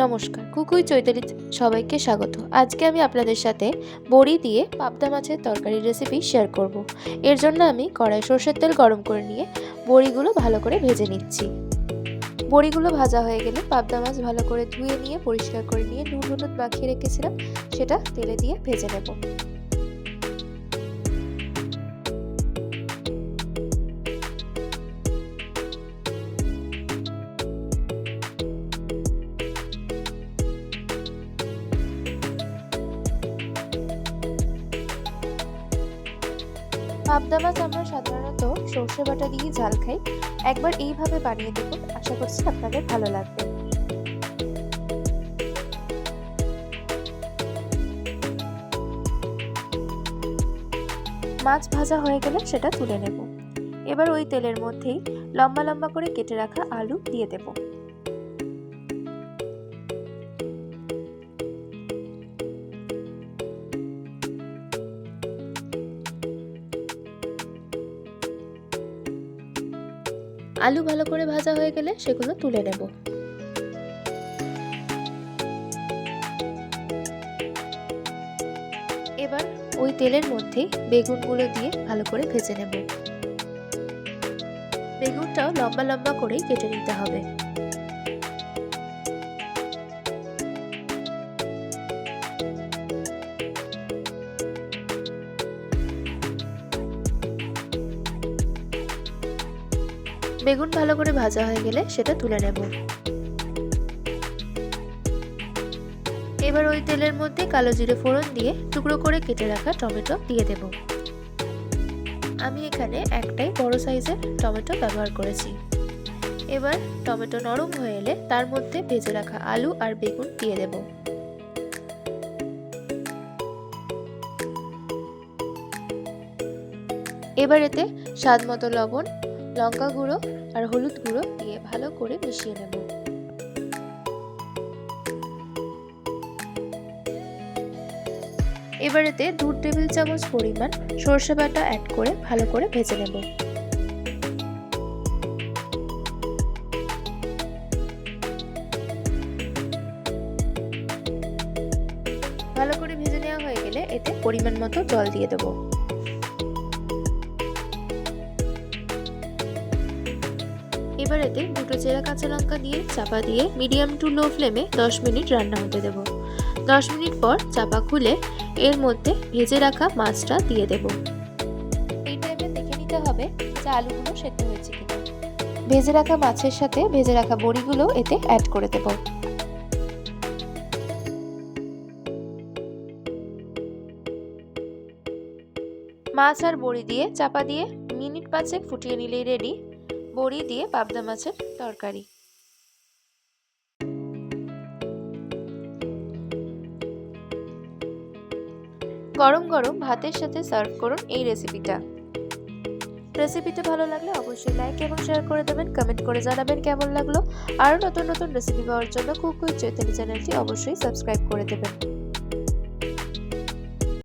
নমস্কার, কুকুই চৈতালিতে সবাইকে স্বাগত। আজকে আমি আপনাদের সাথে বড়ি দিয়ে পাবদা মাছের তরকারির রেসিপি শেয়ার করব। এর জন্য আমি কড়াই সরষের তেল গরম করে নিয়ে বড়িগুলো ভালো করে ভেজে নিচ্ছি। বড়িগুলো ভাজা হয়ে গেলে পাবদা মাছ ভালো করে ধুয়ে নিয়ে পরিষ্কার করে নিয়ে নুন হলুদ মাখিয়ে রেখেছিলাম, সেটা তেলে দিয়ে ভেজে নেব। পাবদা মাছ আমরা সাধারণত সর্ষে বাটা দিয়ে ঝাল খাই। একবার এইভাবে বানিয়ে দেখুন, আশা করছি আপনাদের ভালো লাগবে। মাছ ভাজা হয়ে গেলে সেটা তুলে নেব। এবার ওই তেলের মধ্যেই লম্বা লম্বা করে কেটে রাখা আলু দিয়ে দেব। আলু ভালো করে ভাজা হয়ে গেলে সেগুলো তুলে নেব। এবার ওই তেলের মধ্যে বেগুনগুলো দিয়ে ভালো করে ভেজে নেব। বেগুনটাও লম্বা লম্বা করেই কেটে নিতে হবে। বেগুন ভালো করে ভাজা হয়ে গেলে সেটা তুলে নেব। এবার ওই তেলের মধ্যে কালো জিরে ফোড়ন দিয়ে টুকরো করে কেটে রাখা টমেটো দিয়ে দেব। আমি এখানে একটাই বড় সাইজের টমেটো ব্যবহার করেছি। এবার টমেটো নরম হয়ে এলে তার মধ্যে ভেজে রাখা আলু আর বেগুন দিয়ে দেব। এবার এতে স্বাদ মতো লবণ, লঙ্কা গুঁড়ো আর হলুদ গুঁড়ো দিয়ে ভালো করে মিশিয়ে নেব। এবার এতে 2 টেবিল চামচ পরিমাণ সরষে বাটা অ্যাড করে ভালো করে ভেজে নেব। ভালো করে ভেজে নেওয়া হয়ে গেলে এতে পরিমাণ মতো জল দিয়ে দেব। এবার এতে 2টো চেরা কাঁচা লঙ্কা দিয়ে চাপা দিয়ে মিডিয়াম টু লো ফ্লেমে 10 মিনিট রান্না হতে দেব। 10 মিনিট পর চাপা খুলে এর মধ্যে ভেজে রাখা মাছটা দিয়ে দেব। এই টাইমে দেখে নিতে হবে যে আলুগুলো সেদ্ধ হয়েছে কিনা। ভেজে রাখা মাছের সাথে ভেজে রাখা বড়িগুলো এতে অ্যাড করে দেব। মাছ আর বড়ি দিয়ে চাপা দিয়ে মিনিট 5 ফুটিয়ে নিলেই রেডি বড়ি দিয়ে পাবদা মাছের তরকারি। গরম গরম ভাতের সাথে সার্ভ করুন এই রেসিপিটা। রেসিপিটা ভালো লাগলে অবশ্যই লাইক এবং শেয়ার করে দেবেন, কমেন্ট করে জানাবেন কেমন লাগলো। আরও নতুন নতুন রেসিপি পাওয়ার জন্য কুক উইথ চৈতালি চ্যানেলটি অবশ্যই সাবস্ক্রাইব করে দেবেন।